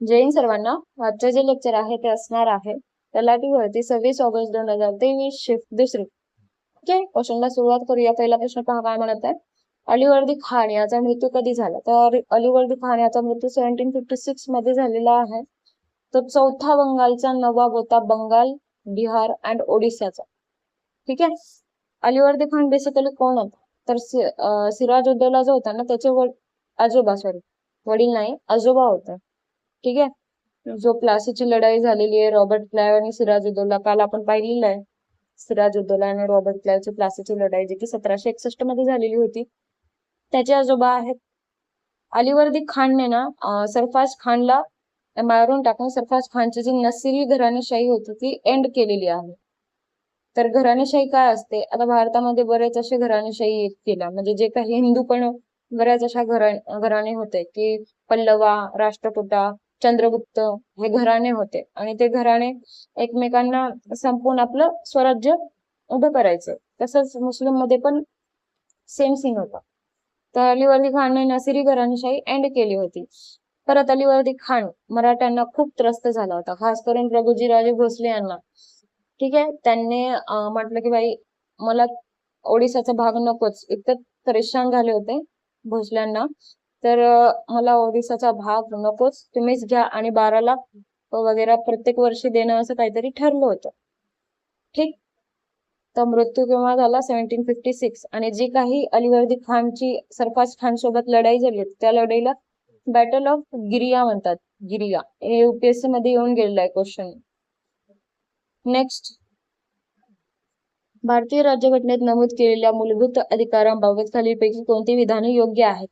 जय हिंद सर्वांना. आजचे जे लेक्चर आहे ते असणार आहे तलाठीवरती 26 ऑगस्ट 2023 शिफ्ट दुसरी. ओके, क्वेश्चनला सुरुवात करूया. पहिला प्रश्न पहा काय म्हणत आहे. अलीवर्दी खान याचा मृत्यू कधी झाला? तर अलीवर्दी खान याचा मृत्यू 1756 मध्ये झालेला आहे. तो चौथा बंगालचा नवाब होता, बंगाल, बिहार अँड ओडिशाचा. ठीक आहे. अलीवर्दी खान बेसिकली कोण होता? तर सिराजुद्दौला जो होता ना त्याचे आजोबा, सॉरी वडील नाही, आजोबा होता. ठीक आहे. जो प्लासीची लढाई झालेली आहे रॉबर्ट क्लाइव्ह आणि सिराजुद्दौला, काल आपण पाहिलेलं आहे. सिराजुद्दौला आणि रॉबर्ट क्लाइव्हची प्लासीची लढाई जी की 1761 मध्ये झालेली होती, त्याचे आजोबा आहेत. अलीवर्दी खानने ना सरफराज खानला मारून टाकून सरफराज खानची जी नसिरी घराणेशाही होती ती एंड केलेली आहे. तर घराणेशाही काय असते? आता भारतामध्ये बरेच असे घराणेशाही येत गेल्या, म्हणजे जे काही हिंदू पण बऱ्याच अशा घराणे होते की पल्लवा, राष्ट्रकुटा, चंद्रगुप्त हे घराणे होते आणि ते घराणे एकमेकांना संपून आपलं स्वराज्य उभं करायचं. तसंच मुस्लिम मध्ये पण सेम सीन होता. तर अलीवर्दी खानने नसिरी घराणेशाही एंड केली होती. परत अलीवर्दी खान मराठ्यांना खूप त्रस्त झाला होता, खास करून प्रभुजीराजे भोसले यांना. ठीक आहे. त्यांनी म्हटलं की भाई मला ओडिसाचा भाग नकोच, इतकं परेशान झाले होते भोसल्यांना. तर मला ओडिसाचा भाग नकोच, तुम्हीच घ्या आणि 12 लाख वगैरे प्रत्येक वर्षी देणं असं काहीतरी ठरलं होतं. ठीक. तर मृत्यू केव्हा झाला? 1756. आणि जी काही अलीवर्दी खानची सरफराज खान सोबत लढाई झाली त्या लढाईला बॅटल ऑफ गिरिया म्हणतात. गिरिया हे UPSC मध्ये येऊन गेलेलं आहे क्वेश्चन. नेक्स्ट, भारतीय राज्यघटनेत नमूद केलेल्या मूलभूत अधिकारांबाबत खालीलपैकी कोणती विधाने योग्य आहेत?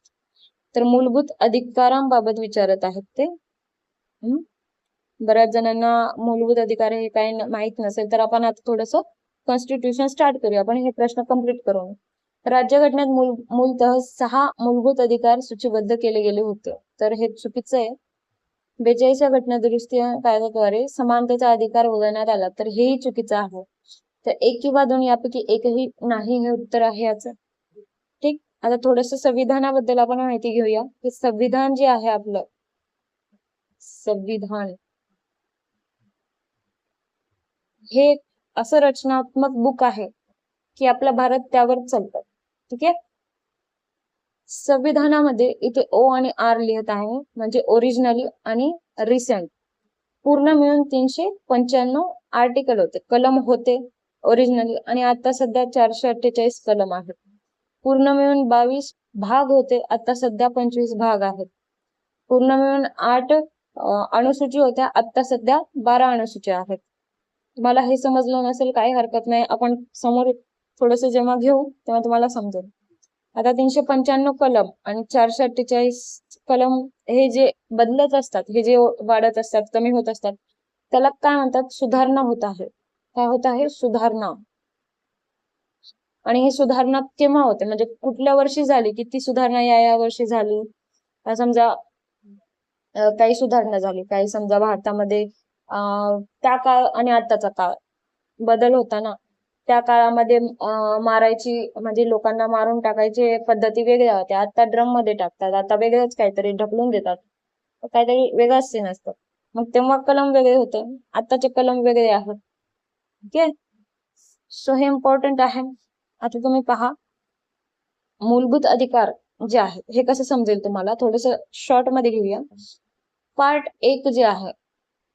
तर मूलभूत अधिकारांबाबत विचारत आहेत ते. बऱ्याच जणांना मूलभूत अधिकार हे काही माहित नसेल, तर आपण आता थोडस कॉन्स्टिट्यूशन स्टार्ट करूया. आपण हे प्रश्न कम्प्लीट करू. राज्यघटनेत मूलतः 6 मूलभूत अधिकार सूचीबद्ध केले गेले होते, तर हे चुकीचं आहे. 42व्या घटना दुरुस्ती कायद्याद्वारे समानतेचा अधिकार वगळण्यात आला, तर हेही चुकीचं आहे. तर एक किंवा दोन यापैकी एकही नाही हे उत्तर आहे याचं. ठीक. आता थोडस संविधानाबद्दल आपण माहिती घेऊया की संविधान जे आहे आपलं संविधान हे असं रचनात्मक बुक आहे की आपला भारत त्यावर चालतं. ठीक आहे. संविधानामध्ये इथे O आणि R लिहित आहे, म्हणजे ओरिजिनली आणि रिसेंट. पूर्ण मिळून 395 आर्टिकल होते, कलम होते ओरिजिनली, आणि आता सध्या 448 कलम आहेत. पूर्ण मिळून 22 भाग होते, आता सध्या 25 भाग आहेत. पूर्ण मिळून 8 अनुसूची होत्या, आता सध्या 12 अनुसूच्या आहेत. तुम्हाला हे समजलं नसेल काही हरकत नाही, आपण समोर थोडस जेव्हा घेऊ तेव्हा तुम्हाला समजेल. आता 395 कलम आणि 448 कलम हे जे बदलत असतात, हे जे वाढत असतात, कमी होत असतात, त्याला काय म्हणतात? सुधारणा होत आहे. काय होत आहे? सुधारणा. आणि ही सुधारणा केव्हा होते, म्हणजे कुठल्या वर्षी झाली, किती सुधारणा या वर्षी झाली. समजा काही सुधारणा झाली, काही समजा भारतामध्ये त्या काळ आणि आताचा काळ बदल होता ना. त्या काळामध्ये मारायची, म्हणजे लोकांना मारून टाकायचे पद्धती वेगळ्या होत्या. आता ड्रम मध्ये टाकतात, आता वेगळंच काहीतरी ढकलून देतात, काहीतरी वेगळंच सीन असतं. मग तेव्हा कलम वेगळे होते, आताचे कलम वेगळे आहेत. ओके, सो हे इम्पॉर्टंट आहे. आता तुम्ही पहा, मूलभूत अधिकार जे आहे हे कसं समजेल तुम्हाला, थोडस शॉर्ट मध्ये घेऊया. पार्ट 1 जे आहे,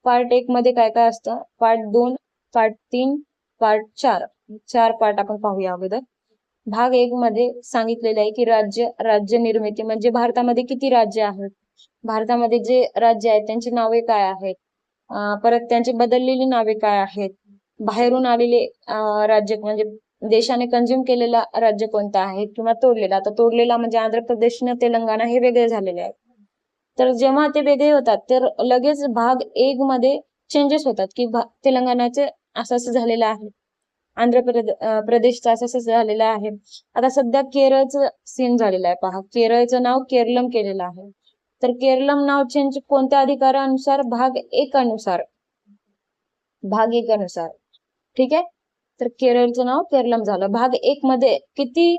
पार्ट 1 मध्ये काय काय असतं, पार्ट 2, पार्ट 3, पार्ट 4, 4 पार्ट आपण पाहूया अगोदर. भाग 1 मध्ये सांगितलेलं आहे की राज्य निर्मिती, म्हणजे भारतामध्ये किती राज्य आहेत, भारतामध्ये जे राज्य आहेत त्यांची नावे काय आहेत, परत त्यांची बदललेली नावे काय आहेत, बाहेरून आलेले राज्य म्हणजे देशाने कंझ्युम केलेला राज्य कोणता आहे किंवा तोडलेला. आता तोडलेला म्हणजे आंध्र प्रदेश आणि तेलंगणा हे वेगळे झालेले आहेत. तर जेव्हा ते वेगळे होतात तर लगेच भाग 1 मध्ये चेंजेस होतात की तेलंगणाचे असं झालेलं आहे, आंध्र प्रदेशचा असं झालेलं आहे. आता सध्या केरळचं सीन झालेलं आहे. पहा, केरळचं नाव केरळम केलेलं आहे. तर केरळम नाव चेंज कोणत्या अधिकारानुसार? भाग 1 अनुसार, भाग 1 अनुसार. ठीक आहे. तर केरळचं नाव केरळम झालं. भाग 1 मध्ये किती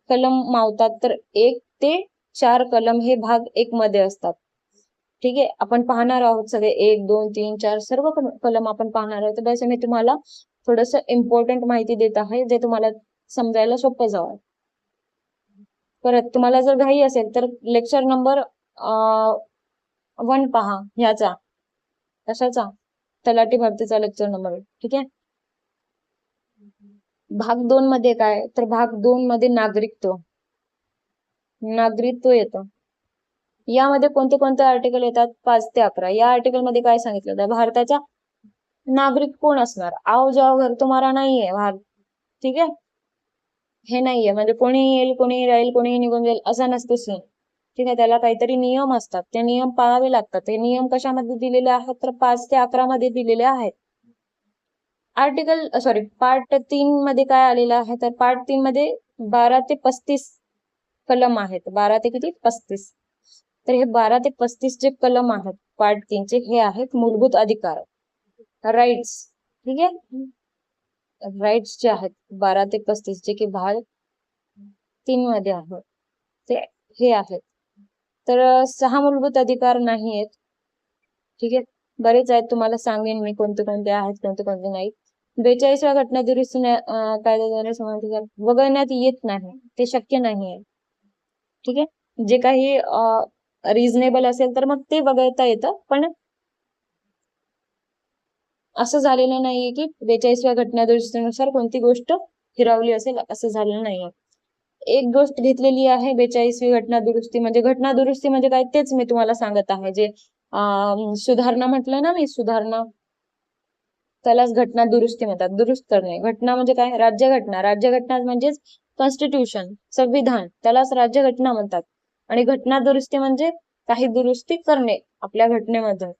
कलम मावतात? तर 1 ते 4 कलम हे भाग 1 मध्ये असतात. ठीक आहे, आपण पाहणार आहोत सगळे 1, 2, 3, 4 सर्व कलम आपण पाहणार आहोत. तर मी तुम्हाला थोडस इम्पॉर्टंट माहिती देत आहे, जे तुम्हाला समजायला सोपं जावं. परत तुम्हाला जर घाई असेल तर लेक्चर नंबर 1 पहा ह्याचा, कशाचा, तलाठी भरतीचा लेक्चर नंबर. ठीक आहे. भाग 2 मध्ये काय, तर भाग 2 मध्ये नागरिकत्व येतं. यामध्ये कोणते कोणते आर्टिकल येतात, 5 ते 11. या आर्टिकल मध्ये काय सांगितलं तर भारताचा नागरिक कोण असणार, आओ जाओ घर तुम्हारा नाहीये भारत. ठीक आहे, हे नाहीये म्हणजे कोणी येईल कोणी राहील कोणी निघून जाईल असं नसतं सीन. ठीक आहे, त्याला काहीतरी नियम असतात, ते नियम पाळावे लागतात. ते नियम कशामध्ये दिलेले आहेत तर 5 ते 11 मध्ये दिलेले आहेत. पार्ट 3 मध्ये काय आलेलं आहे तर पार्ट 3 मध्ये 12 ते 35 कलम आहेत. 12 ते किती, 35. तर हे 12 ते 35 जे कलम आहेत पार्ट 3 चे, हे आहेत मूलभूत अधिकार, राईट्स. ठीक आहे, राईट्स जे आहेत 12 ते 35 जे की भाग 3 मध्ये आहे ते हे आहेत. तर 6 मूलभूत अधिकार नाही आहेत. ठीक आहे, बरेच आहेत, तुम्हाला सांगेन मी कोणते कोणते आहेत कोणते कोणते नाही. 42व्या घटना दुरुस्ती कायद्याद्वारे समाजाधिकार वगळण्यात येत नाही, ते शक्य नाही आहे. ठीक आहे, जे काही रिझनेबल असेल तर मग ते वगळता येतं, पण असं झालेलं नाहीये की 42व्या घटना दुरुस्तीनुसार कोणती गोष्ट हिरावली असेल, असं झालेलं नाहीये. एक गोष्ट घेतलेली आहे 42वी घटना दुरुस्ती म्हणजे काय तेच मी तुम्हाला सांगत आहे. जे सुधारणा म्हटलं ना मी, सुधारणा, त्यालाच घटना दुरुस्ती म्हणतात. दुरुस्त करणे. घटना म्हणजे काय, राज्यघटना म्हणजेच कॉन्स्टिट्यूशन, संविधान, त्यालाच राज्यघटना म्हणतात. आणि घटना दुरुस्ती म्हणजे काही दुरुस्ती करणे आपल्या घटनेमध्ये.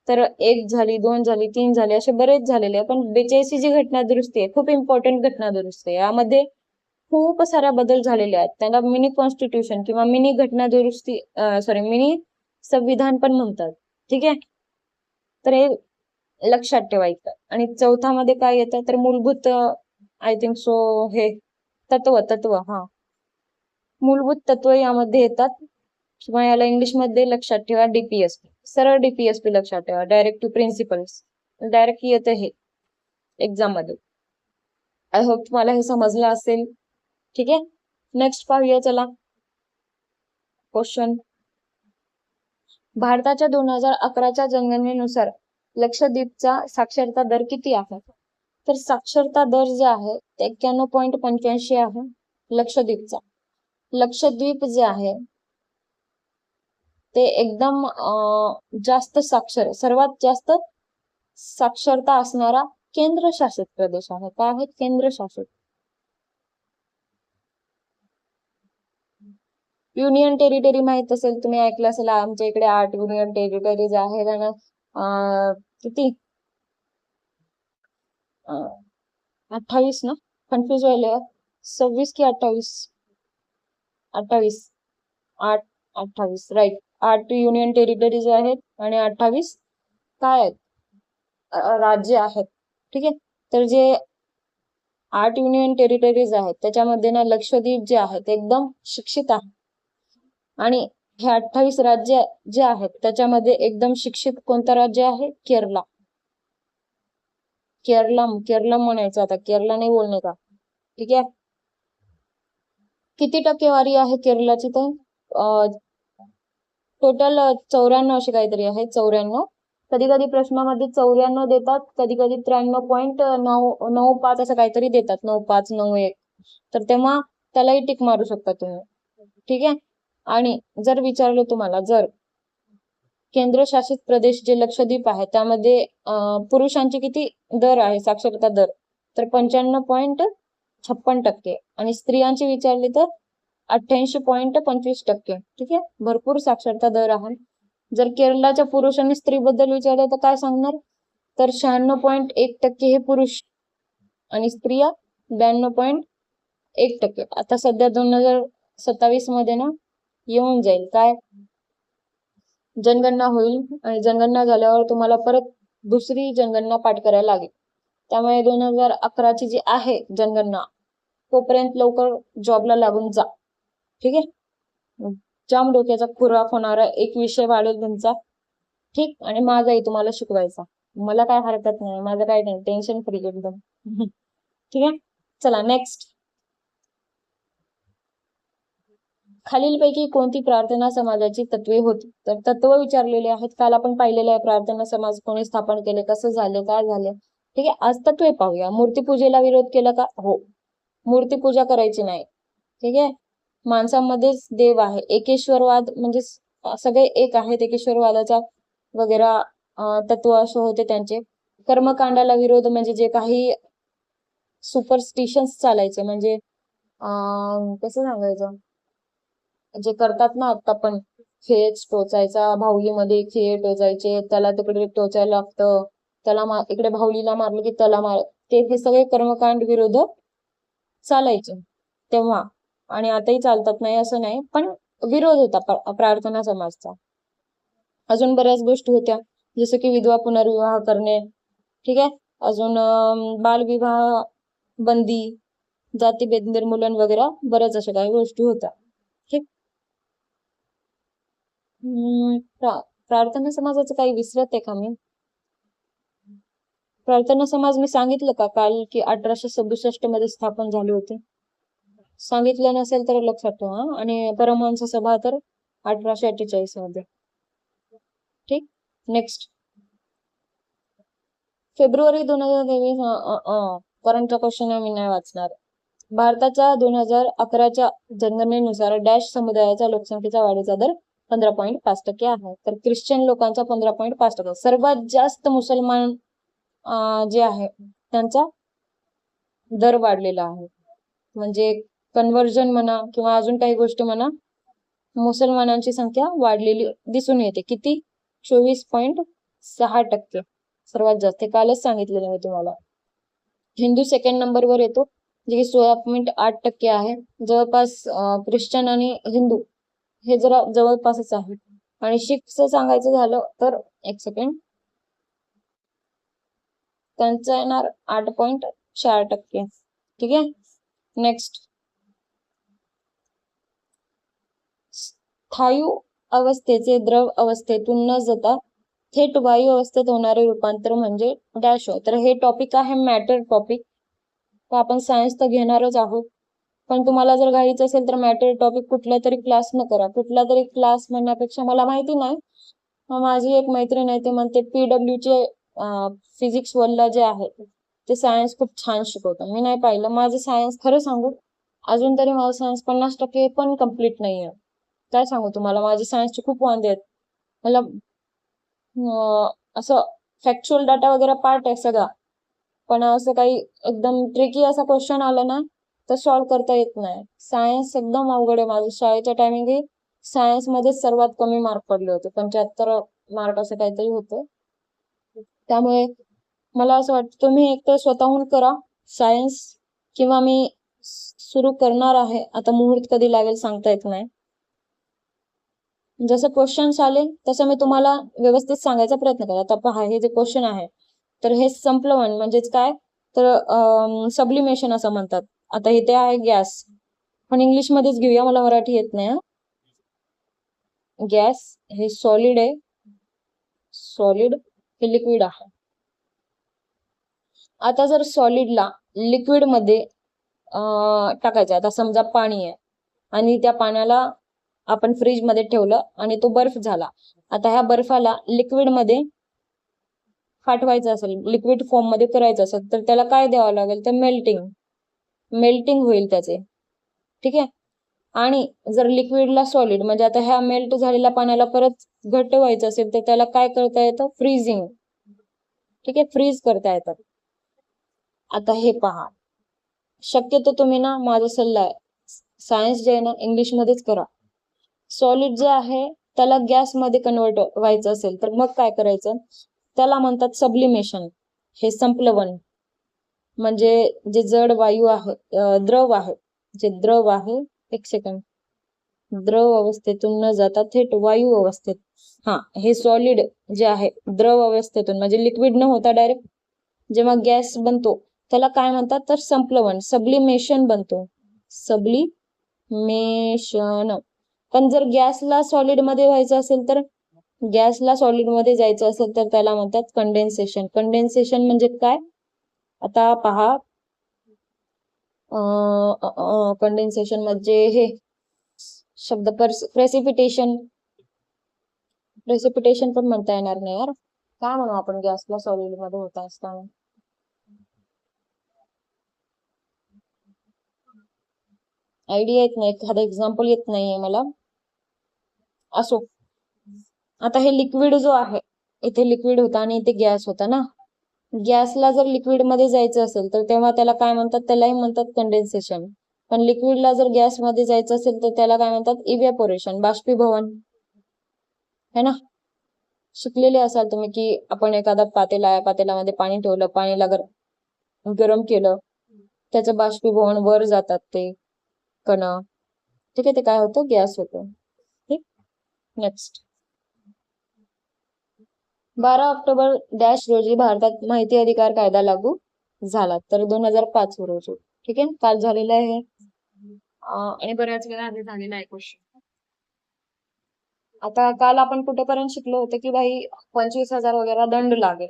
तर 1 झाली, 2 झाली, 3 झाली, असे बरेच झालेले आहे. पण 42वी जी घटना दुरुस्ती आहे खूप इम्पॉर्टंट घटना दुरुस्ती आहे. यामध्ये खूप सारा बदल झालेले आहेत. त्याला मिनी कॉन्स्टिट्यूशन किंवा मिनी घटना दुरुस्ती मिनी संविधान पण म्हणतात. ठीक आहे, तर हे लक्षात ठेवायचं. आणि चौथा मध्ये काय येतं तर मूलभूत, आय थिंक सो हे तत्व हा, मूलभूत तत्व यामध्ये येतात, किंवा याला इंग्लिश मध्ये लक्षात ठेवा डीपीएसपी, सरळ डीपीएसपी लक्षात ठेवा, डायरेक्ट टू प्रिन्सिपल्स. डायरेक्ट येतं हे एक्झाम मध्ये. आय होप तुम्हाला हे समजलं असेल. ठीक आहे, नेक्स्ट पाहूया चला क्वेश्चन. भारताच्या 2011च्या जनगणनेनुसार लक्षद्वीपचा साक्षरता दर किती आहे, तर साक्षरता दर जे आहे ते 91.85 आहे लक्षद्वीपचा. लक्षद्वीप जे आहे ते एकदम जास्त साक्षर, सर्वात जास्त साक्षरता असणारा केंद्रशासित प्रदेश आहे. काय आहे, केंद्रशासित. युनियन टेरिटरी माहित असेल, तुम्ही ऐकलं असेल, आमच्या इकडे 8 युनियन टेरिटरीज आहेत. आणि किती 28 ना, कन्फ्युज व्हायला, 26 की 28, 28, 8, 28 राईट. 8 युनियन टेरिटरीज आहेत आणि 28 काय आहेत, राज्य आहेत. ठीक आहे, तर जे 8 युनियन टेरिटरीज आहेत त्याच्यामध्ये ना लक्षद्वीप जे आहे ते एकदम शिक्षित आहे. आणि हे 28 राज्य जे आहेत त्याच्यामध्ये एकदम शिक्षित कोणतं राज्य आहे, केरला. केरलम म्हणायचं, आता केरला नाही बोलणे का. ठीक आहे, किती टक्केवारी आहे केरलाची तर टोटल 94 अशी काहीतरी आहे, 94. कधी कधी प्रश्नामध्ये 94 देतात, कधी कधी 93.995 असं काहीतरी देतात, 95, 91. तर तेव्हा त्यालाही टिक मारू शकता तुम्ही. ठीक आहे, आणि जर विचारलं तुम्हाला, जर केंद्रशासित प्रदेश जे लक्षद्वीप आहे त्यामध्ये पुरुषांचे किती दर आहे, साक्षरता दर, तर 95.56%. आणि स्त्रियांची विचारली तर 88.25%. ठीक आहे, भरपूर साक्षरता दर आहे. जर केरळच्या पुरुष आणि स्त्री बद्दल विचारलं तर काय सांगणार, तर 96.1% हे पुरुष आणि स्त्रिया 92.1%. आता सध्या 2027 मध्ये ना येऊन जाईल काय, जनगणना होईल, आणि जनगणना झाल्यावर तुम्हाला परत दुसरी जनगणना पाठ करायला लागेल. त्यामुळे 2011ची जी आहे जनगणना तोपर्यंत लवकर जॉबला लागून जा. ठीक आहे, जाम डोक्याचा खुराक होणारा एक विषय वाढेल तुमचा. ठीक, आणि माझाही तुम्हाला शिकवायचा. मला काय हरकत नाही, माझं काय नाही, टेन्शन फ्री एकदम. ठीक आहे, चला नेक्स्ट. खालीलपैकी कोणती प्रार्थना समाजाची तत्वे होती? तर तत्व विचारलेले आहेत. काल आपण पाहिलेले आहे प्रार्थना समाज कोणी स्थापन केले, कसं झाले, काय झाले. ठीक आहे, आज तत्वे पाहूया. मूर्तीपूजेला विरोध केला का? हो, मूर्तीपूजा करायची नाही. ठीक आहे, माणसामध्येच देव आहे. एकेश्वरवाद म्हणजे सगळे एक आहेत, एकेश्वरवादाचा वगैरे तत्व असे होते त्यांचे. कर्मकांडाला विरोध म्हणजे जे काही सुपरस्टिशन्स चालायचे, म्हणजे कसं सांगायचं, जे करतात ना आता पण, खेच टोचायचा, भाऊलीमध्ये खेळ टोचायचे, त्याला तिकडे टोचायला लागतं, त्याला इकडे भाऊलीला मारलं की त्याला मार, ते हे सगळे कर्मकांड विरोध चालायचे तेव्हा, आणि आताही चालतात, नाही असं नाही, पण विरोध होता प्रार्थना समाजचा. अजून बऱ्याच गोष्टी होत्या, जसं की विधवा पुनर्विवाह करणे. ठीक आहे, अजून बालविवाह बंदी, जातीभेद निर्मूलन वगैरे बऱ्याच अशा काही गोष्टी होत्या. ठीक, प्रार्थना समाजाचं काही विसरत आहे का मी? प्रार्थना समाज मी सांगितलं का काल की 1867 मध्ये स्थापन झाले होते? सांगितलं नसेल तर लक्षात ठेवा. आणि परमहंस सभा तर 1848 मध्ये. ठीक, नेक्स्ट. फेब्रुवारी 2023 करंट क्वेश्चन मी नाही वाचणार. भारताच्या 2011च्या जनगणनेनुसार डॅश समुदायाच्या लोकसंख्येचा वाढीचा दर 15.5% आहे. तर ख्रिश्चन लोकांचा 15.5%. सर्वात जास्त मुसलमान जे आहे त्यांचा दर वाढलेला आहे. म्हणजे कन्व्हर्जन म्हणा किंवा अजून काही गोष्टी म्हणा, मुसलमानांची संख्या वाढलेली दिसून येते. किती? 24.6%. सर्वात जास्त, कालच सांगितलेलं आहे तुम्हाला. हिंदू सेकंड नंबरवर येतो, जे की 16.8% आहे. जवळपास ख्रिश्चन आणि हिंदू हे जरा जवळपासच आहे. आणि शीखचं सांगायचं झालं तर, एक सेकंड, त्यांचं येणार 8.4%. ठीक आहे, नेक्स्ट. स्थायू अवस्थेचे द्रव अवस्थेतून न जाता थेट वायू अवस्थेत होणारे रूपांतर म्हणजे डॅश हो. तर हे टॉपिक आहे मॅटर टॉपिक. तर आपण सायन्स तर घेणारच आहोत, पण तुम्हाला जर घ्यायचं असेल तर मॅटर टॉपिक कुठल्या तरी क्लास न करा. कुठला तरी क्लास म्हणण्यापेक्षा, मला माहिती नाही, माझी एक मैत्रीण आहे, ते म्हणते PW चे फिजिक्स वनला जे आहे ते सायन्स खूप छान शिकवतं. मी नाही पाहिलं, माझं सायन्स खरं सांगू अजून तरी माझं सायन्स 50% पण कम्प्लीट नाहीये. काय सांगू तुम्हाला, माझे सायन्सचे खूप वांदे आहेत. मला असं फॅक्च्युअल डाटा वगैरे पार्ट आहे सगळा, पण असं काही एकदम ट्रिकी असा क्वेश्चन आला ना तर सॉल्व्ह करता येत नाही. सायन्स एकदम अवघड आहे. माझं शाळेच्या टायमिंग सायन्स मध्ये सर्वात कमी मार्क पडले होते, 75 मार्क असं काहीतरी होते. त्यामुळे मला असं वाटतं तुम्ही एक तर स्वतःहून करा सायन्स, किंवा मी सुरू करणार आहे, आता मुहूर्त कधी लागेल सांगता येत नाही. जसं क्वेश्चन्स आले तसं मी तुम्हाला व्यवस्थित सांगायचा प्रयत्न करा. आता पहा, हे जे क्वेश्चन आहे तर हे संप्लवन म्हणजेच काय, तर सब्लिमेशन असं म्हणतात. आता इथे आहे गॅस, पण इंग्लिश मध्येच घेऊया, मला मराठी येत नाही. गॅस हे सॉलिड आहे, सॉलिड हे लिक्विड आहे. आता जर सॉलिडला लिक्विड मध्ये टाकायचं, आता समजा पाणी आहे आणि त्या पाण्याला आपण फ्रीज मध्ये ठेवलं आणि तो बर्फ झाला. आता ह्या बर्फाला लिक्विड मध्ये फाटवायचं असेल, लिक्विड फॉर्म मध्ये करायचं असेल, तर त्याला काय द्यावं लागेल, तर मेल्टिंग होईल त्याचे. ठीक आहे, आणि जर लिक्विडला सॉलिड म्हणजे आता ह्या मेल्ट झालेल्या पाण्याला परत घट्ट व्हायचं असेल तर त्याला काय करता येतं, फ्रीजिंग. ठीक आहे, फ्रीज करता येतात. आता हे पहा, शक्यतो तुम्ही ना, माझा सल्ला आहे, सायन्स जे आहे ना इंग्लिश मध्येच करा. सॉलिड जे आहे त्याला गॅस मध्ये कन्वर्ट व्हायचं असेल तर मग काय करायचं, त्याला म्हणतात सब्लिमेशन. हे संप्लवन म्हणजे जे जड वायू आहे, द्रव आहे, जे द्रव आहे, एक सेकंड, द्रव अवस्थेतून न जाता थेट वायू अवस्थेत, हे सॉलिड जे आहे द्रव अवस्थेतून म्हणजे लिक्विड न होता डायरेक्ट जेव्हा गॅस बनतो त्याला काय म्हणतात, तर संप्लवन, सब्लिमेशन बनतो. सब्लिमेशन. पण जर गॅसला सॉलिड मध्ये व्हायचं असेल तर गॅसला सॉलिड मध्ये जायचं असेल तर त्याला म्हणतात कंडेन्सेशन. कंडेन्सेशन म्हणजे काय आता पहा, कंडेन्सेशन म्हणजे हे शब्द प्रेसिपिटेशन, प्रेसिपिटेशन पण म्हणता येणार नाही यार, काय म्हणू आपण गॅसला सॉलिड मध्ये होता असताना. आयडिया येत नाही, एखादा एक्झाम्पल येत नाहीये मला. असो, आता हे लिक्विड जो आहे, इथे लिक्विड होता आणि इथे गॅस होता ना. गॅसला जर लिक्विड मध्ये जायचं असेल तर तेव्हा त्याला काय म्हणतात, त्यालाही म्हणतात कंडेन्सेशन. पण लिक्विडला जर गॅस मध्ये जायचं असेल तर त्याला काय म्हणतात, इव्हॅपोरेशन, बाष्पीभवन, है ना. शिकलेले असाल तुम्ही की आपण एखादा पातेल्यामध्ये पाणी ठेवलं, पाणीला गरम केलं, त्याचं बाष्पीभवन वर जातात ते कण, ठीक आहे, ते काय होतं, गॅस होतं. ठीक, नेक्स्ट. 12 ऑक्टोबर डॅश रोजी भारतात माहिती अधिकार कायदा लागू झाला, तर 2005 रोजी. ठीक आहे, काल झालेलं आहे आणि बऱ्याच वेळा आधी झालेला आहे क्वेश्चन. आता काल आपण कुठेपर्यंत शिकलो होतो की भाई 25,000 वगैरे दंड लागेल.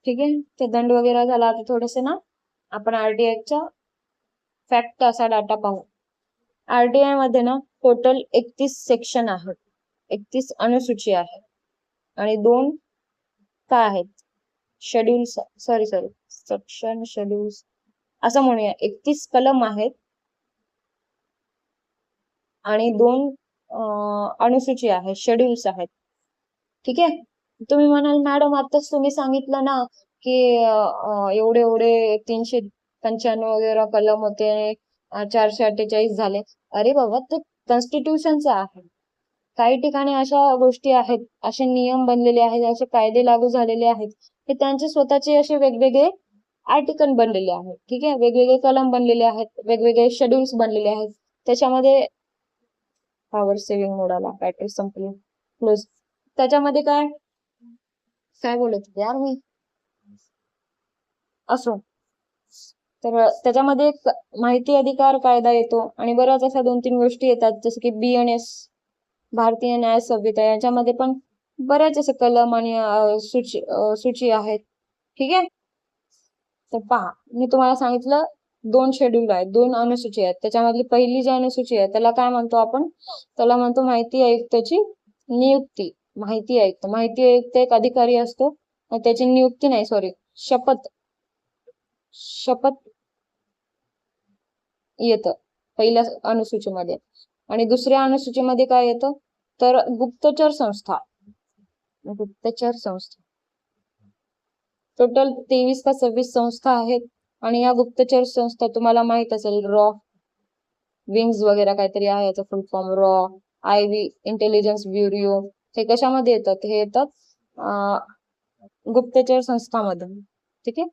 ठीक आहे, ते दंड वगैरे झाला. आता थोडेसे ना आपण आरटीआयच्या फॅक्ट असा डाटा पाहू. आरटीआय मध्ये ना टोटल 31 सेक्शन आहेत, 31 अनुसूची आहे आणि 2 काय आहेत, शेड्यूल्स, सॉरी सेक्शन, शेड्यूल्स असं म्हणूया. 31 कलम आहेत आणि 2 अनुसूची आहेत, शेड्यूल्स आहेत. ठीक आहे, तुम्ही म्हणाल मॅडम आताच तुम्ही सांगितलं ना की एवढे एवढे 395 वगैरे कलम होते, 448 झाले. अरे बाबा, ते कॉन्स्टिट्यूशनचं आहे. काही ठिकाणी अशा गोष्टी आहेत, असे नियम बनलेले आहेत, असे कायदे लागू झालेले आहेत की त्यांचे स्वतःचे असे वेगवेगळे आर्टिकल बनलेले आहेत. ठीक आहे, वेगवेगळे कलम बनलेले आहेत, वेगवेगळे शेड्यूल्स बनलेले आहेत. त्याच्यामध्ये पॉवर सेव्हिंग मोड आला, बॅटरी संपली, क्लोज. त्याच्यामध्ये काय काय बोलत होते यार मी, असो. तर त्याच्यामध्ये एक माहिती अधिकार कायदा येतो आणि बऱ्याच अशा 2-3 गोष्टी येतात, जसं की BNS, भारतीय न्याय संहिता, याच्यामध्ये पण बऱ्याच असे कलम आणि सूची आहेत. ठीक आहे, तर पहा, मी तुम्हाला सांगितलं 2 शेड्यूल आहेत, 2 अनुसूची आहेत. त्याच्यामधली पहिली जी अनुसूची आहे त्याला काय म्हणतो आपण, त्याला म्हणतो माहिती आयुक्ताची नियुक्ती. माहिती आयुक्त, माहिती आयुक्त एक अधिकारी असतो, त्याची नियुक्ती नाही, सॉरी, शपथ येतं पहिल्या अनुसूचीमध्ये. आणि दुसऱ्या अनुसूचीमध्ये काय येतं, तर गुप्तचर संस्था. गुप्तचर संस्था टोटल 23 का 26 संस्था आहेत. आणि या गुप्तचर संस्था तुम्हाला माहित असेल, रॉ विंग्स वगैरे काहीतरी आहे याचा फुल form, raw, ivy, intelligence bureau, हे कशामध्ये येतात, हे येतात गुप्तचर संस्थांमधून. ठीक आहे,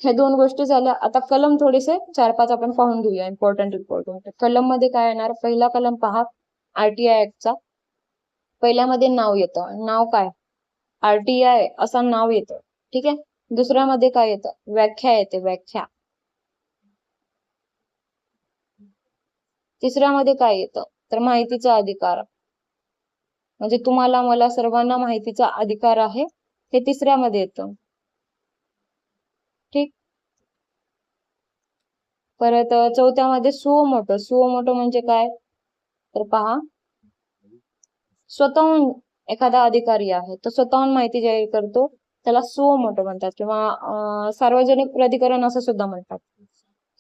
हे 2 गोष्टी झाल्या. आता कलम थोडेसे 4-5 आपण पाहून घेऊया, इम्पॉर्टंट. कलम मध्ये काय येणार, पहिला कलम पहा आरटीआय ऍक्टचा. पहिल्यामध्ये नाव येतं, नाव काय, आरटीआय असं नाव येतं. ठीक आहे, दुसऱ्यामध्ये काय येतं, व्याख्या येते, व्याख्या. तिसऱ्यामध्ये काय येतं, तर माहितीचा अधिकार, म्हणजे तुम्हाला मला सर्वांना माहितीचा अधिकार आहे, हे तिसऱ्यामध्ये येतं. ठीक, परत चौथ्यामध्ये सुओमोटो. सुओमोटो म्हणजे काय, तर पहा, स्वतःहून एखादा अधिकारी आहे तो स्वतःहून माहिती जाहीर करतो, त्याला सुओमोटो म्हणतात, किंवा सार्वजनिक प्राधिकरण असं सुद्धा म्हणतात.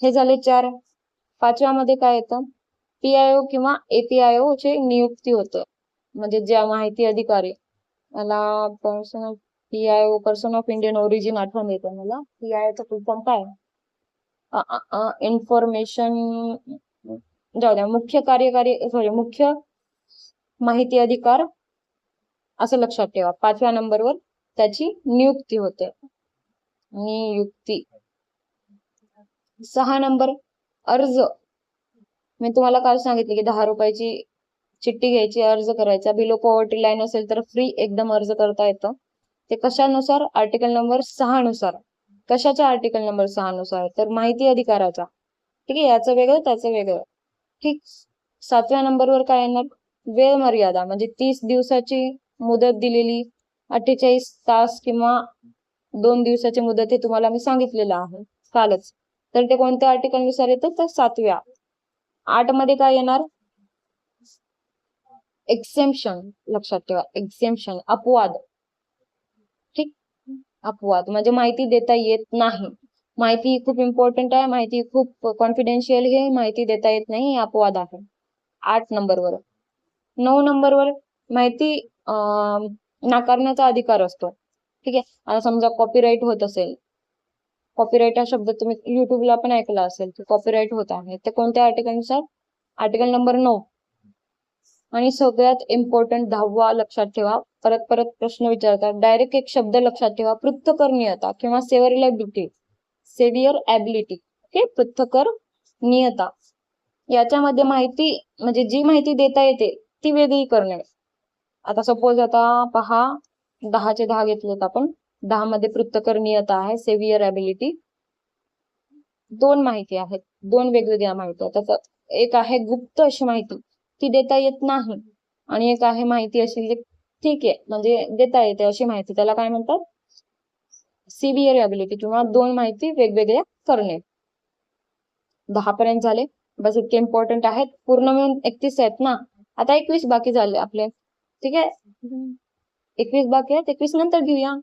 हे झाले 4. 5व्यामध्ये काय येतं, PIO किंवा APIO ची नियुक्ती होतं, म्हणजे ज्या माहिती अधिकारी, मला PIO, person of Indian origin आठवण येतं मला. PIO चा फुल फॉर्म काय, इन्फॉर्मेशन, जाऊ द्या, मुख्य कार्यकारी, सॉरी, मुख्य माहिती अधिकार, असं लक्षात ठेवा. 5व्या नंबरवर त्याची नियुक्ती होते, नियुक्ती. 6 नंबर, अर्ज. मी तुम्हाला काल सांगितले की 10 रुपयाची चिठ्ठी घ्यायची, अर्ज करायचा, बिलो पॉवर्टी लाईन असेल तर फ्री एकदम अर्ज करता येतं. ते कशानुसार, आर्टिकल नंबर 6 नुसार. कशाच्या आर्टिकल नंबर 6 नुसार, तर माहिती अधिकाराचा. ठीक आहे, याचं वेगळं त्याचं वेगळं. ठीक, 7व्या नंबरवर काय येणार? वेळ मर्यादा, म्हणजे 30 दिवसाची मुदत दिलेली, 48 तास किंवा 2 दिवसाची मुदत हे तुम्हाला मी सांगितलेलं आहे कालच. तर ते कोणत्या आर्टिकल नुसार येतं? तर 7व्या. 8 मध्ये काय येणार? एक्सेम्पशन. लक्षात ठेवा, एक्सेम्पशन, अपवाद. ठीक, अपवाद म्हणजे माहिती देता येत नाही. माहिती खूप इम्पॉर्टंट आहे, माहिती खूप कॉन्फिडेन्शियल हे माहिती देता येत नाही, हे अपवाद आहे 8 नंबरवर. 9 नंबरवर माहिती नाकारण्याचा अधिकार असतो. ठीक आहे, आता समजा कॉपीराईट होत असेल, कॉपीराईट हा शब्द तुम्ही युट्यूबला पण ऐकला असेल की कॉपीराईट होत आहे, ते कोणत्या आर्टिकलनुसार? Article number 9. आणि सगळ्यात इम्पॉर्टंट 10वा लक्षात ठेवा, परत परत प्रश्न विचारतात, डायरेक्ट एक शब्द लक्षात ठेवा, पृथ्थकरणीयता किंवा सेव्हरेबिलिटी. सेव्हिअरॅबिलिटी. ओके, पृथ्थकरणीयता. याच्यामध्ये माहिती म्हणजे जी माहिती देता येते ती वेगळी करणे. आता सपोज आता पहा, 10चे 10 घेतलेत आपण. 10 मध्ये पृथ्थकरणीयता आहे, सेव्हिअरॅबिलिटी. 2 माहिती आहेत, 2 वेगवेगळ्या माहिती आहेत. त्याचं एक आहे गुप्त अशी माहिती, ती देता येत नाही, आणि एक आहे माहिती अशी जी ठीक आहे म्हणजे देता येते अशी माहिती, त्याला काय म्हणतात? सेव्हिअरॅबिलिटी, किंवा 2 माहिती वेगवेगळ्या करणे. 10 पर्यंत झाले, बस इतके इम्पॉर्टंट आहेत. पूर्ण मिळून 31 आहेत ना, आता 21 बाकी झाले आपले. ठीक आहे, 21 बाकी आहेत, 21 नंतर घेऊया.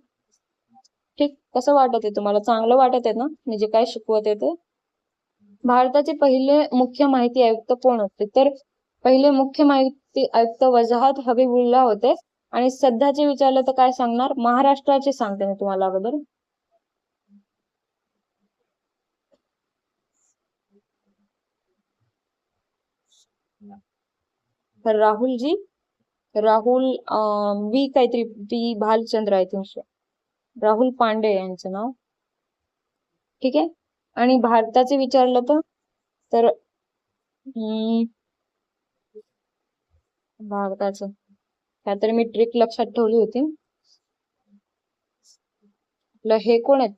ठीक, कसं वाटत आहे तुम्हाला? चांगलं वाटत आहे ना मी जे काय शिकवत आहे ते? भारताचे पहिले मुख्य माहिती आयुक्त कोण होते? तर पहिले मुख्य माहिती आयुक्त वजाहत हबीबुल्ला होते. आणि सध्याचे विचारलं तर काय सांगणार? महाराष्ट्राचे सांगते मी तुम्हाला अगोदर. राहुलजी, राहुल व्ही काहीतरी, व्ही भालचंद्र आहे थिंक, राहुल पांडे यांचं नाव. ठीक आहे, आणि भारताचे विचारलं तर भारताचं काहीतरी मी ट्रिक लक्षात ठेवली होती. आपलं हे कोण आहेत?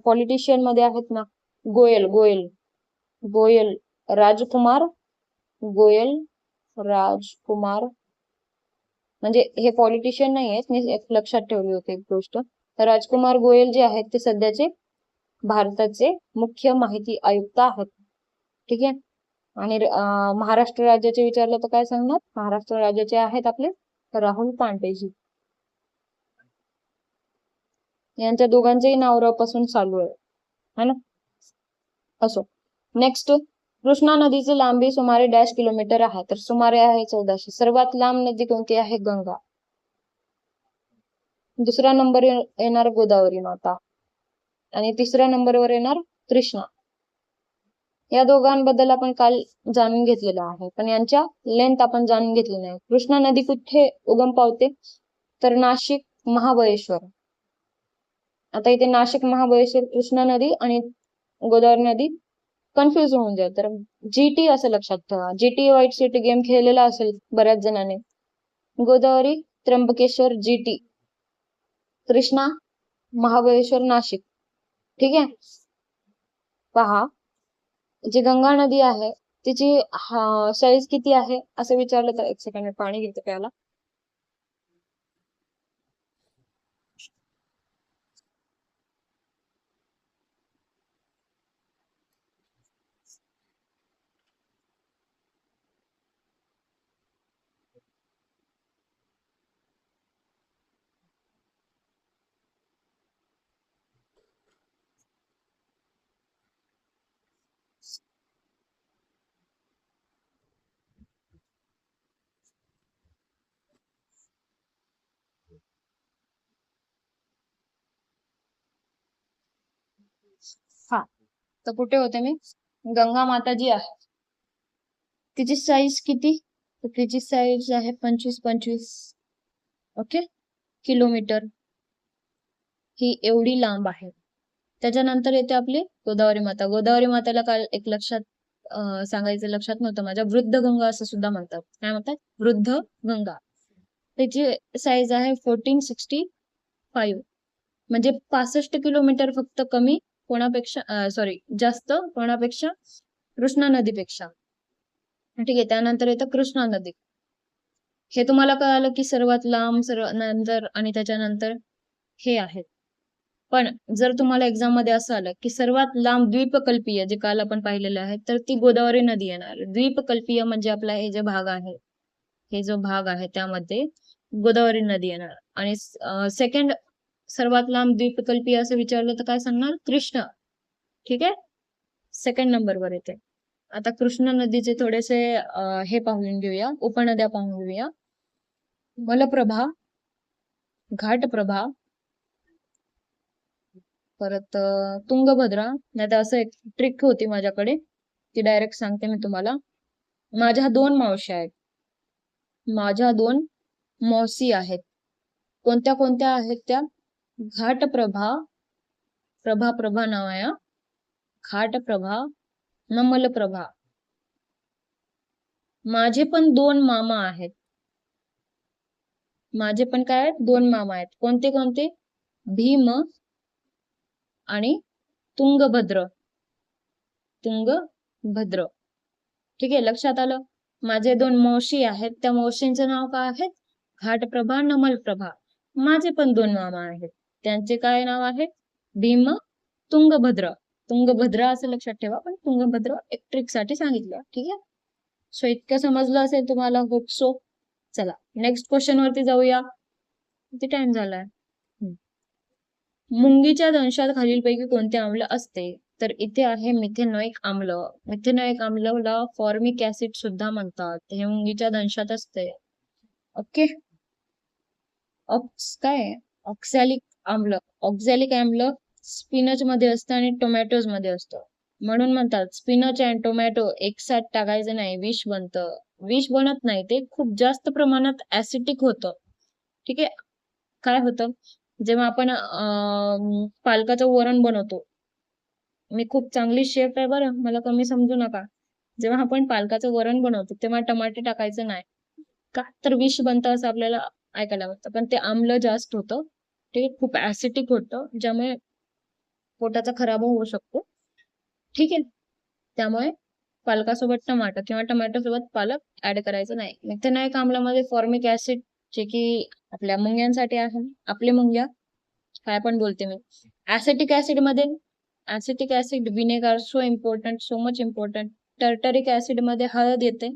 पॉलिटिशियन मध्ये आहेत ना, गोयल, गोयल, गोयल राजकुमार, गोयल राजकुमार, म्हणजे हे पॉलिटिशियन नाही आहेत, मी एक लक्षात ठेवली होती एक गोष्ट. राजकुमार गोयल जे आहेत ते सध्याचे भारताचे मुख्य माहिती आयुक्त आहेत. ठीक आहे, आणि महाराष्ट्र राज्याचे विचारलं तर काय सांगणार? महाराष्ट्र राज्याचे आहेत आपले राहुल पांडेजी. यांच्या दोघांचेही नाव र पासून चालू आहे, है ना? असो, नेक्स्ट. कृष्णा नदीची लांबी सुमारे डॅश किलोमीटर आहे, तर सुमारे आहे 1400. सर्वात लांब नदी कोणती आहे? गंगा. दुसरा नंबर येणार गोदावरी माता, आणि तिसऱ्या नंबरवर येणार कृष्णा. या दोघांबद्दल आपण काल जाणून घेतलेलं आहे, पण यांच्या लेंथ आपण जाणून घेतली नाही. कृष्णा नदी कुठे उगम पावते? तर नाशिक, महाबळेश्वर. आता इथे नाशिक, महाबळेश्वर, कृष्णा नदी आणि गोदावरी नदी कन्फ्युज होऊन जाईल, तर जीटी असं लक्षात ठेवा. जीटी व्हाईट सिटी गेम खेळलेला असेल बऱ्याच जणांनी. गोदावरी, त्र्यंबकेश्वर, जीटी, कृष्णा, महाबळेश्वर, नाशिक. ठीक आहे, पहा, जी गंगा नदी आहे तिची साईज किती आहे असं विचारलं तर, एक सेकंड पाणी घेते प्यायला. हा, तर कुठे होते मी? गंगा माता जी आहे तिची साईज किती? तर तिची साईज आहे 25 ओके किलोमीटर, ही एवढी लांब आहे. त्याच्यानंतर येते आपली गोदावरी माता. गोदावरी मातेला काल एक लक्षात सांगायचं लक्षात नव्हतं माझ्या, वृद्ध गंगा असं सुद्धा म्हणतात. काय म्हणतात? वृद्ध गंगा. त्याची साईज आहे 1465. म्हणजे 65 किलोमीटर फक्त कमी कोणापेक्षा जास्त कोणापेक्षा कृष्णा नदीपेक्षा. ठीक आहे, त्यानंतर येतं कृष्णा नदी. हे तुम्हाला कळालं की सर्वात लांब, सर्व नंतर आणि त्याच्यानंतर हे आहेत. पण जर तुम्हाला एक्झाम मध्ये असं आलं की सर्वात लांब द्वीपकल्पीय, जे काल आपण पाहिलेले आहे, तर ती गोदावरी नदी येणार. द्वीपकल्पीय म्हणजे आपला हे जे भाग आहे, हे जो भाग आहे त्यामध्ये गोदावरी नदी येणार. आणि सेकंड सर्वात लांब द्वीपकल्पीय असं विचारलं तर काय सांगणार? कृष्णा. ठीक आहे, सेकंड नंबरवर येते. आता कृष्णा नदीचे थोडेसे हे पाहून घेऊया, उपनद्या पाहून घेऊया. मलप्रभा, घाटप्रभा, परत तुंगभद्रा. नाही तर असं एक ट्रिक होती माझ्याकडे, ती डायरेक्ट सांगते मी तुम्हाला. माझ्या 2 मावशी आहेत, माझ्या 2 मौसी आहेत. कोणत्या कोणत्या आहेत त्या? घाटप्रभा, प्रभा नाव आहे हा. घाटप्रभा, नमलप्रभा. माझे पण 2 मामा आहेत. माझे पण काय आहेत? 2 मामा आहेत. कोणते कोणते? भीम आणि तुंगभद्र. तुंगभद्र. ठीक आहे, लक्षात आलं. माझे 2 मावशी आहेत, त्या मावशींचं नाव काय आहेत? घाटप्रभा, नमलप्रभा. माझे पण 2 मामा आहेत, त्यांचे काय नाव आहे? भीम, तुंगभद्र. तुंगभद्र असं लक्षात ठेवा, पण तुंगभद्र एक ट्रिक साठी सांगितलं. ठीक आहे, सो इतकं समजलं असेल तुम्हाला, होप सो. चला नेक्स्ट क्वेश्चन वरती जाऊया. किती टाइम झालाय? मुंगीच्या दंशात खालीलपैकी कोणते आम्ल असते? तर इथे आहे मिथेनॉइक आम्ल. मिथेनॉइक आम्लला फॉर्मिक ऍसिड सुद्धा म्हणतात. हे मुंगीच्या दंशात असते. ओके. काय ऑक्सॅलिक आम्ल. ऑक्झॅलिक आम्ल स्पिनच मध्ये असतं आणि टोमॅटोज मध्ये असतं. म्हणून म्हणतात स्पिनच आणि टोमॅटो एकसाथ टाकायचं नाही, विष बनतं. विष बनत नाही, ते खूप जास्त प्रमाणात ऍसिडिक होतं. ठीक आहे. काय होतं, जेव्हा आपण पालकाचं वरण बनवतो, मी खूप चांगली शेफ आहे बरं, मला कमी समजू नका. जेव्हा आपण पालकाचं वरण बनवतो तेव्हा टमाटे टाकायचं नाही, का तर विष बनतं असं आपल्याला ऐकायला वाटतं. पण ते आम्ल जास्त होतं, ते खूप ऍसिडिक होतं, ज्यामुळे पोटाचा खराब होऊ शकतो. ठीक आहे, त्यामुळे पालकासोबत टमाटर किंवा टोमॅटो सोबत पालक ऍड करायचं नाही. मिथेनॉइक आम्लामध्ये फॉर्मिक ऍसिड, जे की आपल्या मुंग्यांसाठी आहे, आपली मुंग्या काय पण बोलते मी. ऍसिटिक ऍसिड मध्ये, acetic acid, vinegar, so important, so much important. Tartaric acid मध्ये हळद येते.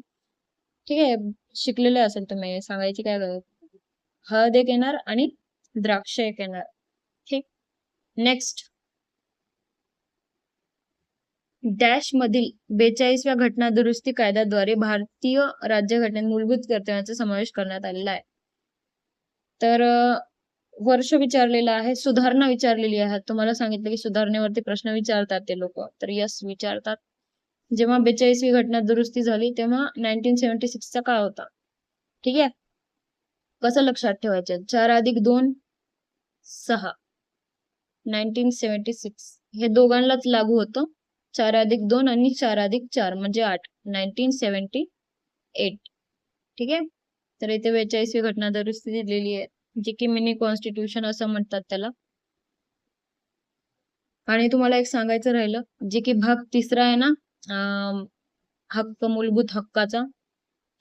ठीक आहे, शिकलेले असेल तुम्ही, सांगायची काय गरज. हळद एक येणार आणि द्राक्ष एक येणार. ठीक, नेक्स्ट. डॅश मधील 42व्या घटना दुरुस्ती कायद्याद्वारे भारतीय राज्यघटनेत मूलभूत कर्तव्यांचा समावेश करण्यात आलेला आहे. तर वर्ष विचारलेलं आहे, सुधारणा विचारलेली आहे. तुम्हाला सांगितलं की सुधारणेवरती प्रश्न विचारतात ते लोक, तर यस विचारतात. जेव्हा 42वी घटना दुरुस्ती झाली तेव्हा 1976 चा काळ होता. ठीक आहे, कसं लक्षात ठेवायचं? 4+2 6, 1976 हे दोघांनाच लागू होतं. 4+2 आणि 4+4 म्हणजे 8, 1978. ठीक आहे, तर इथे 42वी घटना दुरुस्ती दिलेली आहे, जी की मिनी कॉन्स्टिट्यूशन असं म्हणतात त्याला. आणि तुम्हाला एक सांगायचं राहिलं, जे की भाग 3रा आहे ना, हक्क, मूलभूत हक्काचा,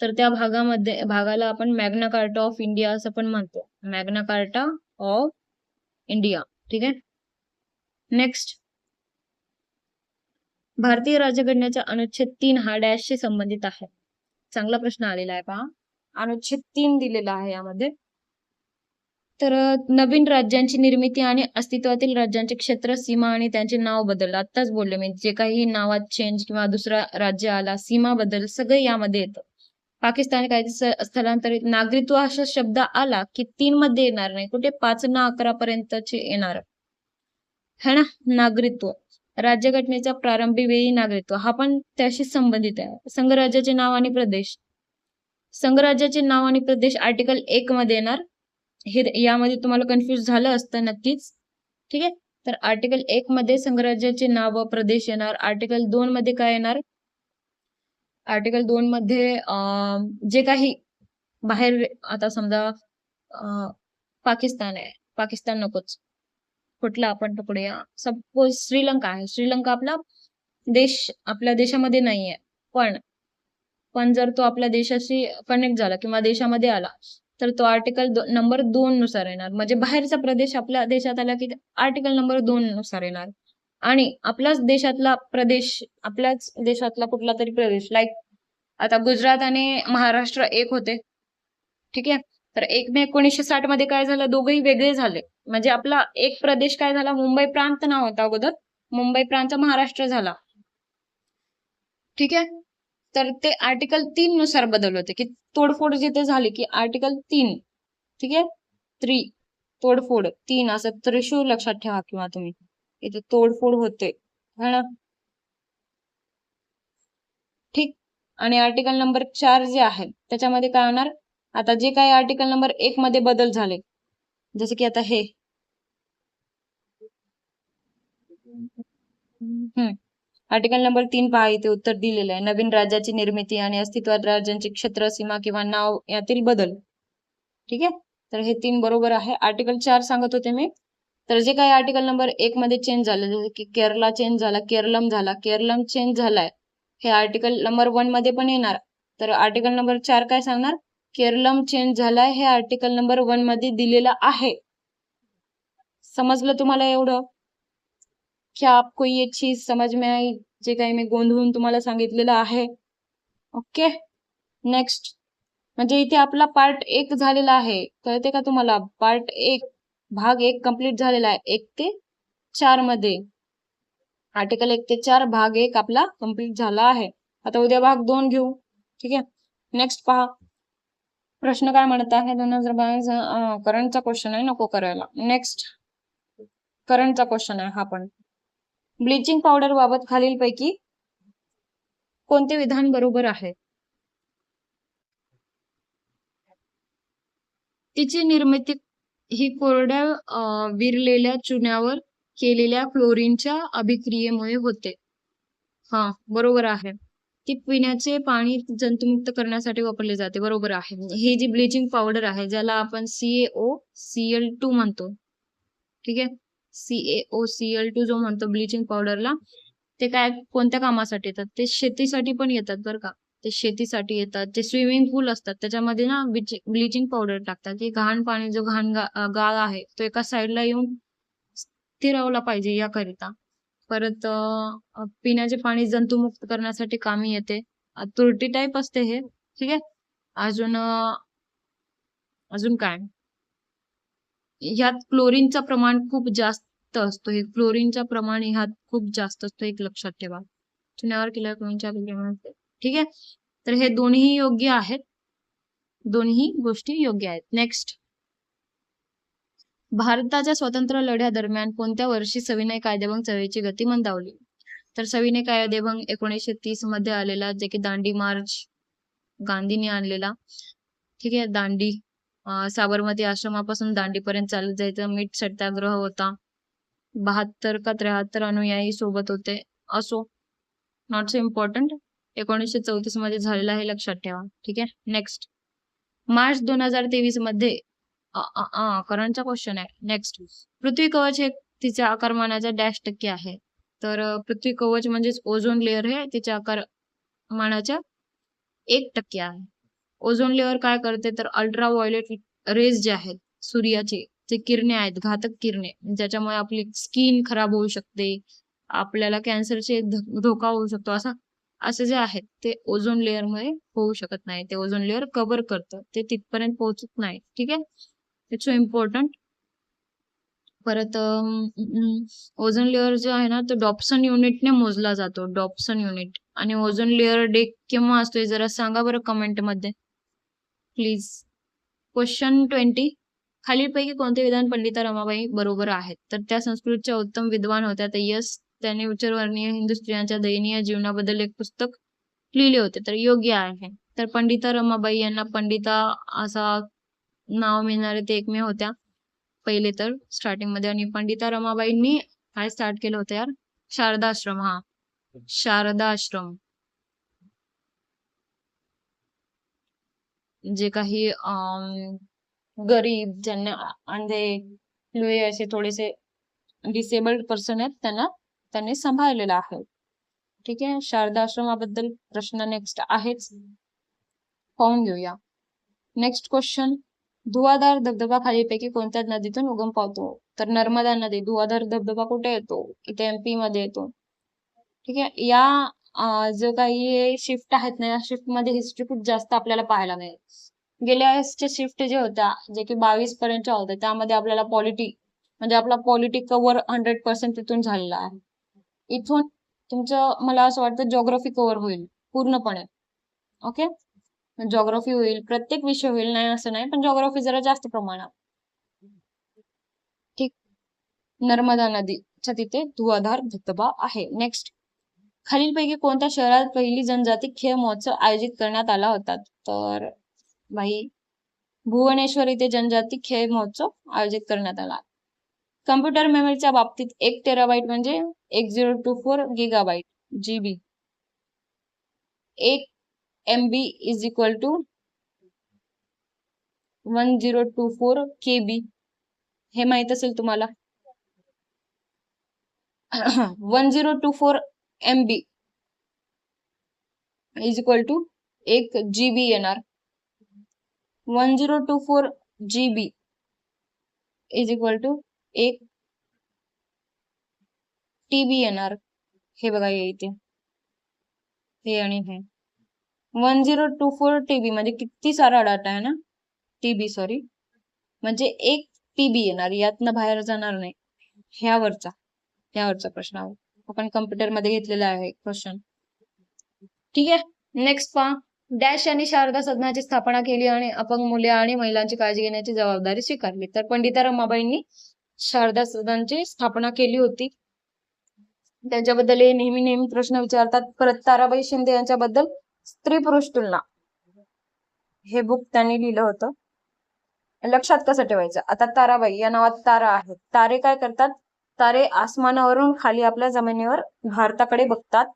तर त्या भागाला आपण मॅग्ना कार्टा ऑफ इंडिया असं पण म्हणतो. Magna carta of India. ठीक आहे, नेक्स्ट. भारतीय राज्यघटनेचा अनुच्छेद 3 हा डॅशशी संबंधित आहे. चांगला प्रश्न आलेला आहे पहा. अनुच्छेद 3 दिलेला आहे यामध्ये. तर नवीन राज्यांची निर्मिती आणि अस्तित्वातील राज्यांचे क्षेत्र, सीमा आणि त्यांचे नाव बदल. आत्ताच बोलले मी, जे काही नावात चेंज किंवा दुसरा राज्य आला, सीमा बदल, सगळे यामध्ये येतं. पाकिस्तान कायदे स्थलांतरित, नागरिकत्व असा शब्द आला की 3 मध्ये येणार नाही, कुठे 5 ना 11 पर्यंतचे येणार है ना. नागरिकत्व, राज्यघटनेच्या प्रारंभी वेळी नागरिकत्व, हा पण त्याशी संबंधित आहे. संघराज्याचे नाव आणि प्रदेश, संघराज्याचे नाव आणि प्रदेश आर्टिकल 1 मध्ये येणार. हे यामध्ये तुम्हाला कन्फ्युज झालं असतं नक्कीच. ठीक आहे, तर आर्टिकल 1 मध्ये संघराज्याचे नाव व प्रदेश येणार. आर्टिकल 2 मध्ये काय येणार? आर्टिकल 2 मध्ये जे काही बाहेर, आता समजा पाकिस्तान आहे, पाकिस्तान नकोच, कुठला आपण पकडूया, सपोज श्रीलंका आहे. श्रीलंका आपला देश आपल्या देशामध्ये नाहीये, पण पण जर तो आपल्या देशाशी कनेक्ट झाला किंवा देशामध्ये आला तर तो आर्टिकल नंबर 2 नुसार येणार. म्हणजे बाहेरचा प्रदेश आपल्या देशात आला की आर्टिकल नंबर 2 नुसार येणार. आणि आपल्याच देशातला प्रदेश, आपल्याच देशातला कुठला तरी प्रदेश, लाईक आता गुजरात आणि महाराष्ट्र एक होते, ठीक आहे. तर 1 मे 1960 मध्ये काय झालं, दोघंही वेगळे झाले. म्हणजे आपला एक प्रदेश काय झाला, मुंबई प्रांत नाव होता अगोदर, मुंबई प्रांत महाराष्ट्र झाला, ठीक आहे. तर ते आर्टिकल 3 नुसार बदल होते, की तोडफोड जिथे झाली की आर्टिकल 3, ठीक आहे. 3 तोडफोड, 3 असं त्रिशूळ लक्षात ठेवा किंवा तुम्ही इथे तोडफोड होते है ना, ठीक. आणि आर्टिकल नंबर 4 जे आहे त्याच्यामध्ये काय होणार, आता जे काही आर्टिकल नंबर 1 मध्ये बदल झाले, जसे की आता हे आर्टिकल नंबर 3 पहा, इथे उत्तर दिलेलं आहे. नवीन राज्याची निर्मिती आणि अस्तित्वात राज्यांची क्षेत्र सीमा किंवा नाव यातील बदल, ठीक आहे. तर हे 3 बरोबर आहे. आर्टिकल 4 सांगत होते मी. तर जे काही आर्टिकल नंबर 1 मध्ये चेंज झालं, जसं की केरला चेंज झाला, केरलम झाला, केरलम चेंज झालाय, हे आर्टिकल नंबर 1 मध्ये पण येणार. तर आर्टिकल नंबर 4 काय सांगणार, केरलम चेंज झालाय, हे आर्टिकल नंबर 1 मध्ये दिलेलं आहे. समजलं तुम्हाला एवढं? क्या आपको ये चीज समझ में आई, जे काही मी गोंधळून तुम्हाला सांगितलेलं आहे? Okay, next. म्हणजे इथे आपला पार्ट 1 झालेला आहे, कळते का तुम्हाला? पार्ट 1 भाग 1 कंप्लीट झालेला आहे 1 ते 4 मध्ये. आर्टिकल 1 ते 4 भाग 1 आपला कंप्लीट झाला आहे. आता उद्या भाग 2 घेऊ, ठीक आहे. नेक्स्ट पहा, प्रश्न काय म्हणत आहे, 2022 करंटचा क्वेश्चन आहे, नको करायला. नेक्स्ट करंटचा क्वेश्चन आहे हा पण. ब्लिचिंग पावडर बाबत खालीलपैकी कोणते विधान बरोबर आहे? तिची निर्मिती ही कोरड्या विरलेल्या चुन्यावर केलेल्या क्लोरीनच्या अभिक्रियेमुळे होते. हा, बरोबर आहे. ती पिण्याचे पाणी जंतुमुक्त करण्यासाठी वापरले जाते, बरोबर आहे. ही जी ब्लिचिंग पावडर आहे, ज्याला आपण CaOCl2 म्हणतो, ठीक आहे. CaOCl2 जो म्हणतो ब्लिचिंग पावडरला, ते काय कोणत्या कामासाठी येतात? ते शेतीसाठी पण येतात बरं का. ते शेतीसाठी येतात. जे स्विमिंग पूल असतात त्याच्यामध्ये ना ब्लिचिंग पावडर टाकतात, की घाण पाणी, जो घाण गाळ आहे तो एका साईडला येऊन स्थिरावला पाहिजे याकरिता. परत पिण्याचे पाणी जंतुमुक्त करण्यासाठी कामी येते. तुरटी टाईप असते हे, ठीक आहे. अजून अजून काय, ह्यात क्लोरीनचं प्रमाण खूप जास्त असतो. हे क्लोरीनचं प्रमाण ह्यात खूप जास्त असतो, एक लक्षात ठेवा. चुन्यावर केलेल्या क्लोरीनच्या अभिक्रियेमुळे, ठीक आहे. तर हे दोन्ही योग्य आहेत, दोन्ही गोष्टी योग्य आहेत. नेक्स्ट, भारताच्या स्वातंत्र्य लढ्यादरम्यान कोणत्या वर्षी सविनय कायदेभंग चळवळीची गती मंदावली? तर सविनय कायदेभंग 1930 मध्ये आलेला, जे की दांडी मार्च गांधींनी आणलेला, ठीक आहे. दांडी साबरमती आश्रमापासून दांडीपर्यंत चालत जायचं. मीठ सत्याग्रह होता. 72 का 73 अनुयायी सोबत होते. असो, नॉट सो इम्पॉर्टंट. 1934 मध्ये झालेला हे लक्षात ठेवा, ठीक आहे. नेक्स्ट, मार्च 2023 मध्ये करंटचा क्वेश्चन आहे. नेक्स्ट, पृथ्वी कवच हे तिच्या आकारमानाच्या -टक्के आहे. तर पृथ्वी कवच म्हणजेच ओझोन लेअर हे तिच्या आकारमानाच्या 1% आहे. ओझोन लेअर काय करते, तर अल्ट्रा व्हायोलेट रेज जे आहेत, सूर्याचे जे किरणे आहेत, घातक किरणे, ज्याच्यामुळे आपली स्किन खराब होऊ शकते, आपल्याला कॅन्सरचे धोका होऊ शकतो, असे जे आहेत ते ओझोन लेअर मध्ये होऊ शकत नाही. ते ओझोन लेअर कव्हर करतं, ते तिथपर्यंत पोहोचत नाही, ठीक आहे. It's so important. परत ओझोन लेअर जो आहे ना, तो डॉप्सन युनिटने मोजला जातो, डॉप्सन युनिट. आणि ओझोन लेअर डे केव्हा असतोय, जरा सांगा बरं कमेंट मध्ये प्लीज. क्वेश्चन 20, खालीलपैकी कोणते विधान पंडिता रमाबाई बरोबर आहेत? तर त्या संस्कृतच्या उत्तम विद्वान होत्या. तर यस, त्यांनी उच्चवर्णीय हिंदू स्त्रियांच्या दयनीय जीवनाबद्दल एक पुस्तक लिहिले होते, तर योग्य आहे. तर पंडिता रमाबाई यांना पंडिता असा नाव मिळणारे ते एकमेव होत्या पहिले तर स्टार्टिंग मध्ये. आणि पंडिता रमाबाईंनी काय स्टार्ट केलं होतं यार, शारदा आश्रम. हा, शारदा आश्रम. जे काही गरीब, ज्यांना म्हणजे असे थोडेसे डिसेबल्ड पर्सन आहेत त्यांनी सांभाळलेलं आहे. ठीक आहे, शारदा आश्रमाबद्दल प्रश्न नेक्स्ट आहेच, पाहून घेऊया. नेक्स्ट क्वेश्चन, धुवाधार धबधबा खालीपैकी कोणत्या नदीतून उगम पावतो? तर नर्मदा नदी. धुवाधार धबधबा कुठे येतो? इथे MP मध्ये येतो. ठीक आहे, या जो काही शिफ्ट आहेत ना, या शिफ्ट मध्ये हिस्ट्री खूप जास्त आपल्याला पाहायला मिळेल. गेल्या वेळेसचे शिफ्ट जे होत्या, जे की 22 पर्यंतच्या होत्या, त्यामध्ये आपल्याला पॉलिटी म्हणजे आपला पॉलिटी कव्हर 100% तिथून झालेला आहे. इथून तुमचं मला असं वाटतं जिओग्राफी कव्हर होईल पूर्णपणे. ओके, जिओग्राफी होईल, प्रत्येक विषय होईल, नाही असं नाही, पण जिओग्राफी जरा जास्त प्रमाणात. ठीक, नर्मदा नदीच्या तिथे धुवाधार धबधबा आहे. नेक्स्ट, खालीलपैकी कोणत्या शहरात पहिली जनजाती खेळ महोत्सव आयोजित करण्यात आला होता? तर भाई भुवनेश्वर इथे जनजाती खेळ महोत्सव आयोजित करण्यात आला. कम्प्युटर मेमरीच्या बाबतीत 1 टेराबाइट म्हणजे 1024 gigabyte GB. 1 MB is equal to 1024 KB. हे माहित असेल तुम्हाला. 1024 MB is equal to 1 GB येणार. 1024 GB is equal to 1 TB येणार. हे बघा, हे इथे हे आणि हे 1024 TB म्हणजे किती सारा डाटा आहे ना. TB सॉरी, म्हणजे 1 TB येणार, यातनं बाहेर जाणार नाही. ह्यावरचा प्रश्न आपण कम्प्युटर मध्ये घेतलेला आहे क्वेश्चन. ठीक आहे, नेक्स्ट पहा, डॅश यांनी शारदा सदनाची स्थापना केली आणि अपंग मुले आणि महिलांची काळजी घेण्याची जबाबदारी स्वीकारली. तर पंडिता रमाबाईंनी शारदा सदनाची स्थापना केली होती. त्यांच्याबद्दल हे नेहमी प्रश्न विचारतात. परत ताराबाई शिंदे यांच्याबद्दल स्त्री पुरुष तुलना हे बुक त्यांनी लिहिलं होतं. लक्षात कसं ठेवायचं? आता ताराबाई या नावात तारा आहेत. तारे काय करतात? तारे आसमानावरून खाली आपल्या जमिनीवर भारताकडे बघतात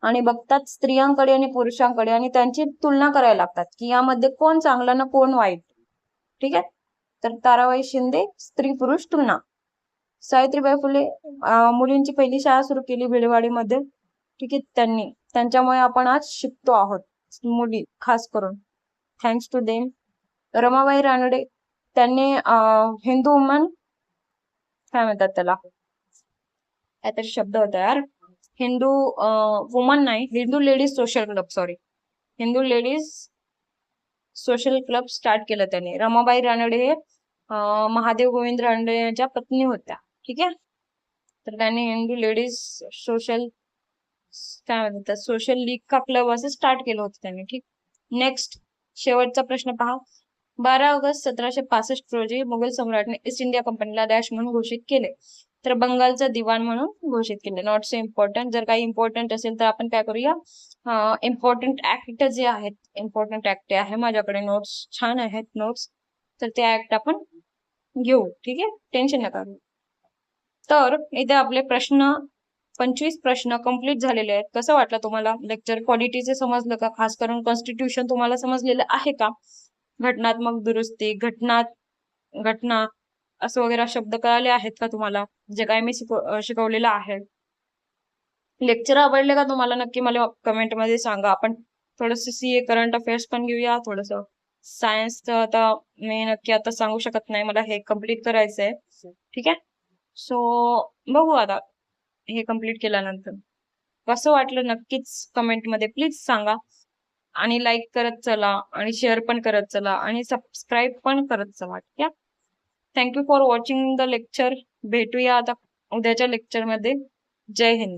आणि बघतात स्त्रियांकडे आणि पुरुषांकडे, आणि त्यांची तुलना करायला लागतात की यामध्ये कोण चांगला ना कोण वाईट. ठीक आहे, तर ताराबाई शिंदे स्त्री पुरुष तुलना. सावित्रीबाई फुले मुलींची पहिली शाळा सुरू केली भिलवाडीमध्ये. ठीक आहे, त्यांच्यामुळे आपण आज शिकतो आहोत, मुली खास करून, thanks to them. Ramabai Ranade, त्यांनी हिंदू वुमन काय म्हणतात त्याला, काहीतरी शब्द होता यार, हिंदू वुमन नाही, Hindu ladies social club, sorry, Hindu ladies social club start केलं त्यांनी. रमाबाई रानडे हे महादेव गोविंद रानडे यांच्या पत्नी होत्या. ठीक आहे, तर त्यांनी हिंदू लेडीज सोशल काय म्हणतात सोशल लीग का क्लब असं स्टार्ट केलं होतं त्यांनी. ठीक, नेक्स्ट शेवटचा प्रश्न पहा. 12 ऑगस्ट 1765 रोजी मुघल सम्राटने ईस्ट इंडिया कंपनीला डॅश म्हणून घोषित केले? तर बंगालचा दिवाण म्हणून घोषित केले. Not so important. जर काही इम्पॉर्टंट असेल तर आपण काय करूया, इम्पॉर्टंट ऍक्ट जे आहेत, इम्पॉर्टंट ऍक्ट आहे माझ्याकडे, नोट्स छान आहेत नोट्स, तर ते ऍक्ट आपण घेऊ. ठीक आहे, टेन्शन नका घेऊ. तर इथे आपले 25 प्रश्न कंप्लीट झालेले आहेत. कसं वाटलं तुम्हाला लेक्चर? क्वालिटीचे समजलं का? खास करून कॉन्स्टिट्यूशन तुम्हाला समजलेलं आहे का? घटनात्मक दुरुस्ती, घटना असं वगैरे शब्द कळाले आहेत का तुम्हाला, जे काय मी शिकवलेलं आहे? लेक्चर आवडले का तुम्हाला? नक्की मला कमेंट मध्ये सांगा. आपण थोडस CA करंट अफेअर्स पण घेऊया, थोडस सायन्सचं आता मी नक्की आता सांगू शकत नाही, मला हे कम्प्लीट करायचंय. ठीक आहे, सो बघू आता हे कम्प्लीट केल्यानंतर कसं वाटलं नक्कीच कमेंट मध्ये प्लीज सांगा. आणि लाईक करत चला आणि शेअर पण करत चला आणि सबस्क्राईब पण करत चला. ठीक आहे, thank you for watching the lecture. भेटूया आता उद्याच्या लेक्चर मध्ये. जय हिंद.